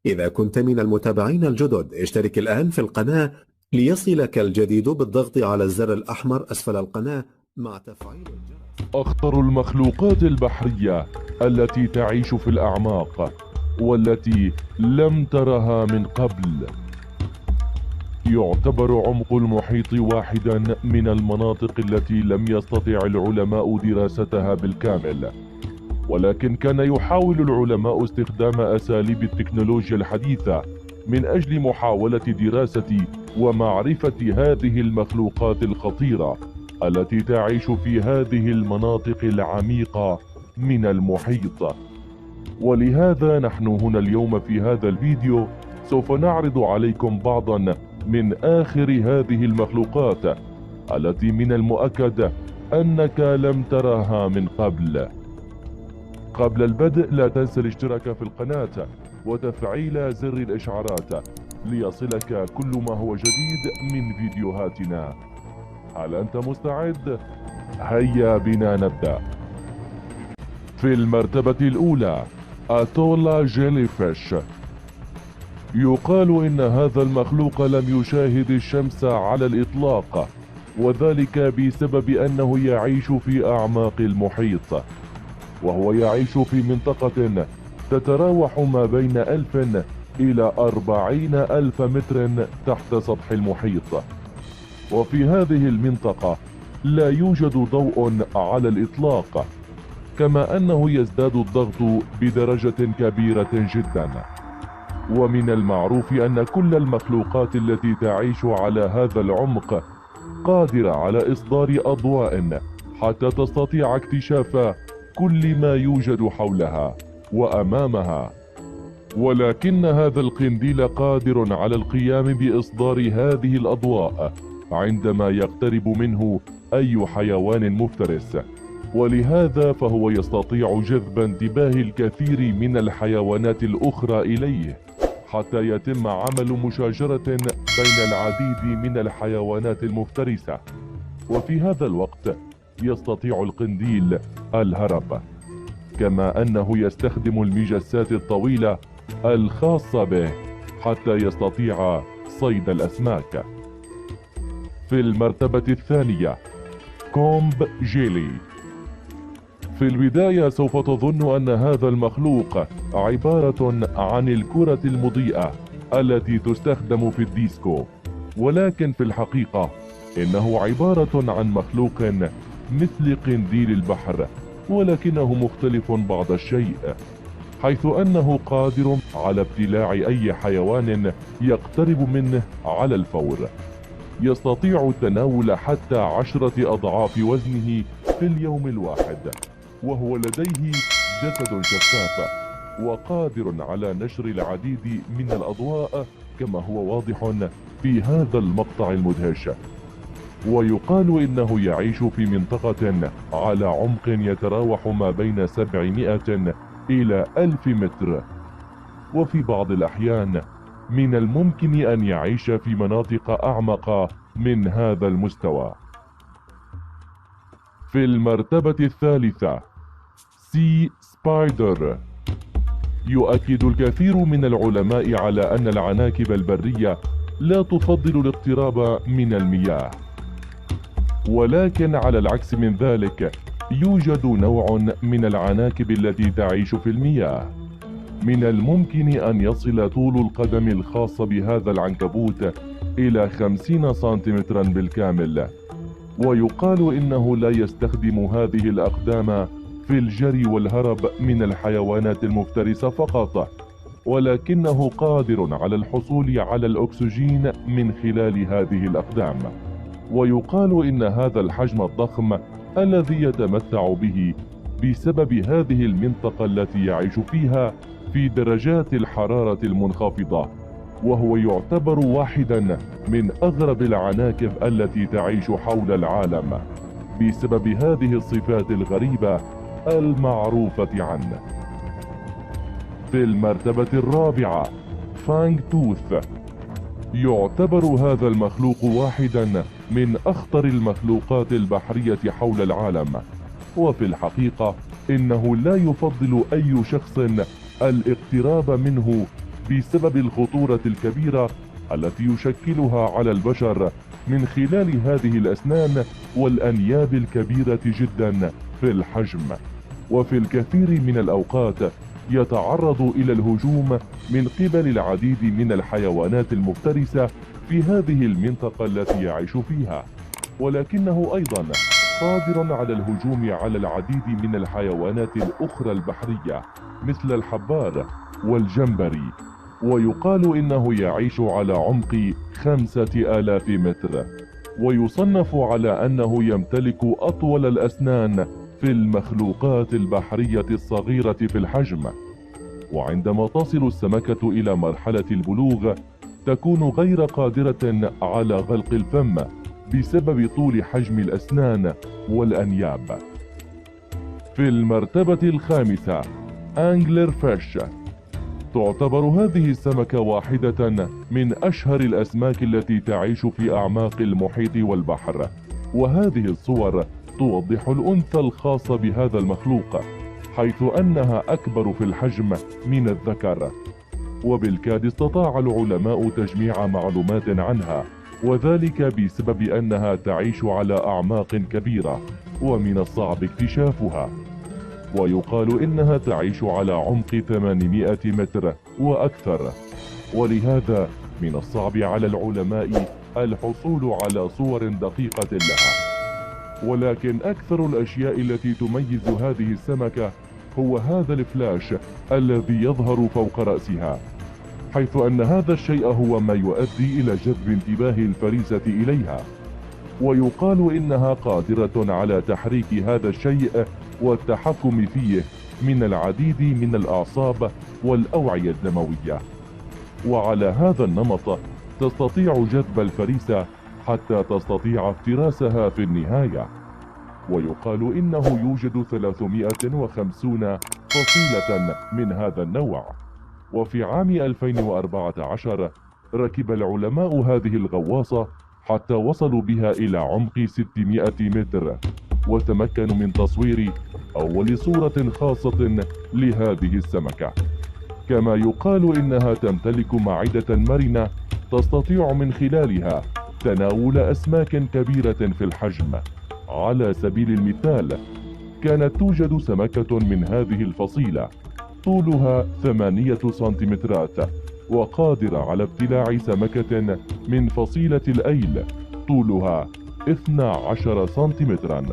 إذا كنت من المتابعين الجدد اشترك الآن في القناة ليصلك الجديد بالضغط على الزر الأحمر أسفل القناة مع تفعيل الجرس. أخطر المخلوقات البحرية التي تعيش في الأعماق والتي لم ترها من قبل. يعتبر عمق المحيط واحدا من المناطق التي لم يستطع العلماء دراستها بالكامل، ولكن كان يحاول العلماء استخدام أساليب التكنولوجيا الحديثة من أجل محاولة دراسة ومعرفة هذه المخلوقات الخطيرة التي تعيش في هذه المناطق العميقة من المحيط. ولهذا نحن هنا اليوم في هذا الفيديو سوف نعرض عليكم بعضا من آخر هذه المخلوقات التي من المؤكد أنك لم ترها من قبل. قبل البدء لا تنسى الاشتراك في القناة وتفعيل زر الإشعارات ليصلك كل ما هو جديد من فيديوهاتنا. هل أنت مستعد؟ هيا بنا نبدأ. في المرتبة الأولى أتولا جيليفيش. يقال إن هذا المخلوق لم يشاهد الشمس على الإطلاق، وذلك بسبب أنه يعيش في أعماق المحيط، وهو يعيش في منطقة تتراوح ما بين 1000 إلى 40,000 متر تحت سطح المحيط. وفي هذه المنطقة لا يوجد ضوء على الإطلاق، كما أنه يزداد الضغط بدرجة كبيرة جدا. ومن المعروف أن كل المخلوقات التي تعيش على هذا العمق قادرة على إصدار أضواء حتى تستطيع اكتشاف كل ما يوجد حولها وأمامها، ولكن هذا القنديل قادر على القيام بإصدار هذه الأضواء عندما يقترب منه أي حيوان مفترس، ولهذا فهو يستطيع جذب انتباه الكثير من الحيوانات الأخرى إليه حتى يتم عمل مشاجرة بين العديد من الحيوانات المفترسة. وفي هذا الوقت يستطيع القنديل الهرب، كما أنه يستخدم المجسات الطويلة الخاصة به حتى يستطيع صيد الأسماك. في المرتبة الثانية كومب جيلي. في البداية سوف تظن أن هذا المخلوق عبارة عن الكرة المضيئة التي تستخدم في الديسكو، ولكن في الحقيقة إنه عبارة عن مخلوق مثل قنديل البحر، ولكنه مختلف بعض الشيء، حيث أنه قادر على ابتلاع أي حيوان يقترب منه على الفور. يستطيع تناول حتى 10 أضعاف وزنه في اليوم الواحد، وهو لديه جسد شفاف وقادر على نشر العديد من الأضواء كما هو واضح في هذا المقطع المدهش. ويقال إنه يعيش في منطقة على عمق يتراوح ما بين 700 إلى 1000 متر، وفي بعض الأحيان من الممكن أن يعيش في مناطق أعمق من هذا المستوى. في المرتبة الثالثة سي سبايدر. يؤكد الكثير من العلماء على أن العناكب البرية لا تفضل الاقتراب من المياه، ولكن على العكس من ذلك يوجد نوع من العناكب التي تعيش في المياه. من الممكن أن يصل طول القدم الخاص بهذا العنكبوت إلى 50 سنتيمترا بالكامل، ويقال إنه لا يستخدم هذه الأقدام في الجري والهرب من الحيوانات المفترسة فقط، ولكنه قادر على الحصول على الأكسجين من خلال هذه الأقدام. ويقال إن هذا الحجم الضخم الذي يتمتع به بسبب هذه المنطقة التي يعيش فيها في درجات الحرارة المنخفضة، وهو يعتبر واحدا من أغرب العناكب التي تعيش حول العالم بسبب هذه الصفات الغريبة المعروفة عنه. في المرتبة الرابعة فانغ توث. يعتبر هذا المخلوق واحدا من أخطر المخلوقات البحرية حول العالم، وفي الحقيقة إنه لا يفضل أي شخص الاقتراب منه بسبب الخطورة الكبيرة التي يشكلها على البشر من خلال هذه الأسنان والأنياب الكبيرة جدا في الحجم. وفي الكثير من الأوقات يتعرض إلى الهجوم من قبل العديد من الحيوانات المفترسة في هذه المنطقة التي يعيش فيها، ولكنه أيضا قادر على الهجوم على العديد من الحيوانات الأخرى البحرية مثل الحبار والجمبري. ويقال إنه يعيش على عمق 5000 متر، ويصنف على أنه يمتلك أطول الأسنان في المخلوقات البحرية الصغيرة في الحجم. وعندما تصل السمكة إلى مرحلة البلوغ تكون غير قادرة على غلق الفم بسبب طول حجم الأسنان والأنياب. في المرتبة الخامسة أنجلر فيش. تعتبر هذه السمكة واحدة من أشهر الأسماك التي تعيش في أعماق المحيط والبحر، وهذه الصور توضح الأنثى الخاصة بهذا المخلوق، حيث أنها أكبر في الحجم من الذكر. وبالكاد استطاع العلماء تجميع معلومات عنها، وذلك بسبب أنها تعيش على أعماق كبيرة ومن الصعب اكتشافها. ويقال إنها تعيش على عمق 800 متر وأكثر، ولهذا من الصعب على العلماء الحصول على صور دقيقة لها. ولكن أكثر الأشياء التي تميز هذه السمكة هو هذا الفلاش الذي يظهر فوق رأسها، حيث أن هذا الشيء هو ما يؤدي إلى جذب انتباه الفريسة إليها. ويقال إنها قادرة على تحريك هذا الشيء والتحكم فيه من العديد من الأعصاب والأوعية الدموية، وعلى هذا النمط تستطيع جذب الفريسة حتى تستطيع افتراسها في النهاية. ويقال إنه يوجد 350 فصيلة من هذا النوع. وفي عام 2014 ركب العلماء هذه الغواصة حتى وصلوا بها إلى عمق 600 متر، وتمكنوا من تصوير أول صورة خاصة لهذه السمكة. كما يقال إنها تمتلك معدة مرنة تستطيع من خلالها تناول أسماك كبيرة في الحجم. على سبيل المثال، كانت توجد سمكة من هذه الفصيلة طولها 8 سنتيمترات، وقادرة على ابتلاع سمكة من فصيلة الأيل طولها 12 سنتيمترا،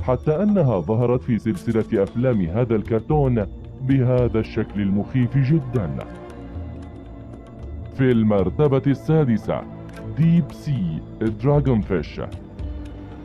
حتى أنها ظهرت في سلسلة أفلام هذا الكرتون بهذا الشكل المخيف جدا. في المرتبة السادسة ديب سي دراغون فيش.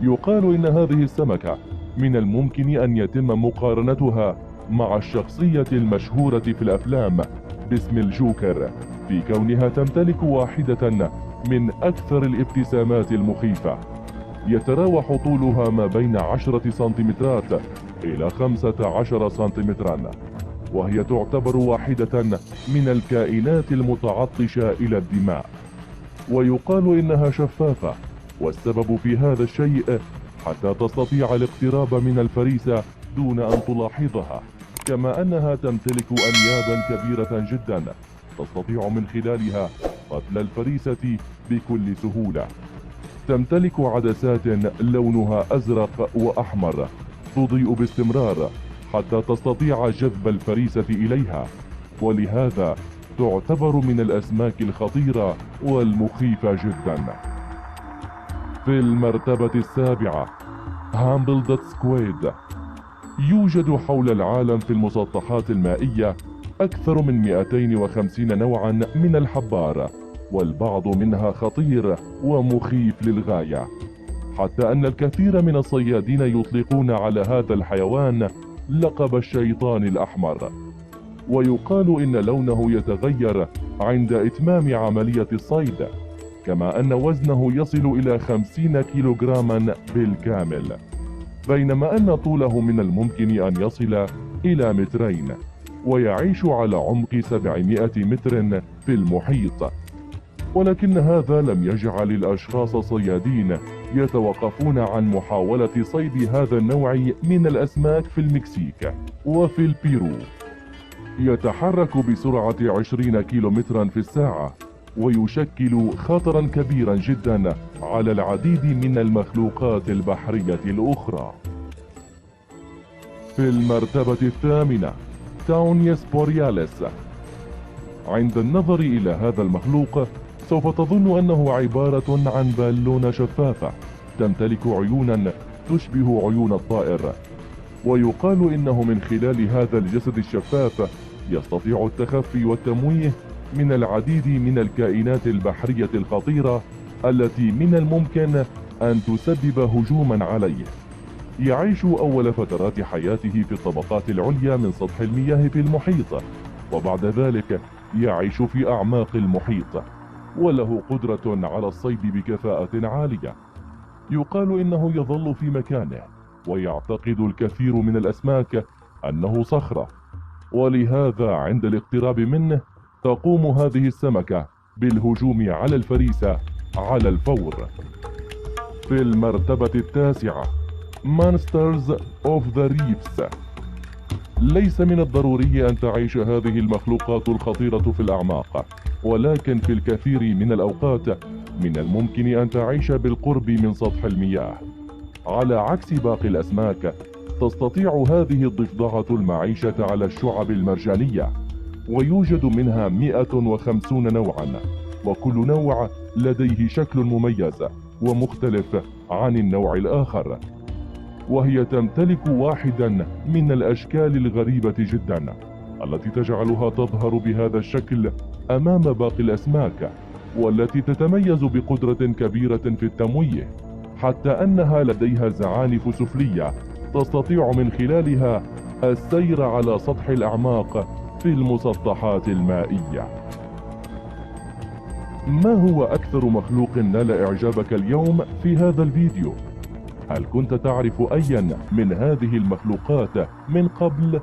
يقال إن هذه السمكة من الممكن أن يتم مقارنتها مع الشخصية المشهورة في الأفلام باسم الجوكر، في كونها تمتلك واحدة من أكثر الابتسامات المخيفة. يتراوح طولها ما بين 10 سنتيمترات إلى 15 سنتيمترا، وهي تعتبر واحدة من الكائنات المتعطشة إلى الدماء. ويقال إنها شفافة، والسبب في هذا الشيء حتى تستطيع الاقتراب من الفريسة دون أن تلاحظها، كما أنها تمتلك أنيابا كبيرة جدا تستطيع من خلالها قتل الفريسة بكل سهولة. تمتلك عدسات لونها أزرق وأحمر تضيء باستمرار حتى تستطيع جذب الفريسة إليها، ولهذا تعتبر من الأسماك الخطيرة والمخيفة جدا. في المرتبة السابعة هامبلدوت سكويد. يوجد حول العالم في المسطحات المائية أكثر من 250 نوعا من الحبار، والبعض منها خطير ومخيف للغاية، حتى أن الكثير من الصيادين يطلقون على هذا الحيوان لقب الشيطان الأحمر. ويقال إن لونه يتغير عند إتمام عملية الصيد، كما أن وزنه يصل إلى 50 كيلوغراما بالكامل، بينما أن طوله من الممكن أن يصل إلى 2 متر، ويعيش على عمق 700 متر في المحيط. ولكن هذا لم يجعل الأشخاص الصيادين يتوقفون عن محاولة صيد هذا النوع من الأسماك في المكسيك وفي البيرو. يتحرك بسرعة 20 كيلومترا في الساعة، ويشكل خطرا كبيرا جدا على العديد من المخلوقات البحرية الأخرى. في المرتبة الثامنة تاونيس بورياليس. عند النظر إلى هذا المخلوق سوف تظن أنه عبارة عن بالونة شفافة تمتلك عيونا تشبه عيون الطائر، ويقال إنه من خلال هذا الجسد الشفاف يستطيع التخفي والتمويه من العديد من الكائنات البحرية الخطيرة التي من الممكن أن تسبب هجوما عليه. يعيش أول فترات حياته في الطبقات العليا من سطح المياه في المحيط، وبعد ذلك يعيش في أعماق المحيط، وله قدرة على الصيد بكفاءة عالية. يقال إنه يظل في مكانه، ويعتقد الكثير من الأسماك أنه صخرة، ولهذا عند الاقتراب منه تقوم هذه السمكة بالهجوم على الفريسة على الفور. في المرتبة التاسعة Monsters of the Reefs. ليس من الضروري أن تعيش هذه المخلوقات الخطيرة في الأعماق، ولكن في الكثير من الأوقات من الممكن أن تعيش بالقرب من سطح المياه. على عكس باقي الأسماك، تستطيع هذه الضفدعة المعيشة على الشعب المرجانية، ويوجد منها 150 نوعا، وكل نوع لديه شكل مميز ومختلف عن النوع الآخر، وهي تمتلك واحدا من الأشكال الغريبة جدا التي تجعلها تظهر بهذا الشكل أمام باقي الأسماك، والتي تتميز بقدرة كبيرة في التمويه، حتى أنها لديها زعانف سفلية تستطيع من خلالها السير على سطح الأعماق في المسطحات المائية. ما هو أكثر مخلوق نال إعجابك اليوم في هذا الفيديو؟ هل كنت تعرف أيا من هذه المخلوقات من قبل؟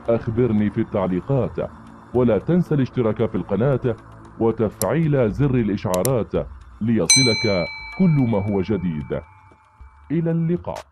أخبرني في التعليقات، ولا تنسى الاشتراك في القناة وتفعيل زر الإشعارات ليصلك كل ما هو جديد. إلى اللقاء.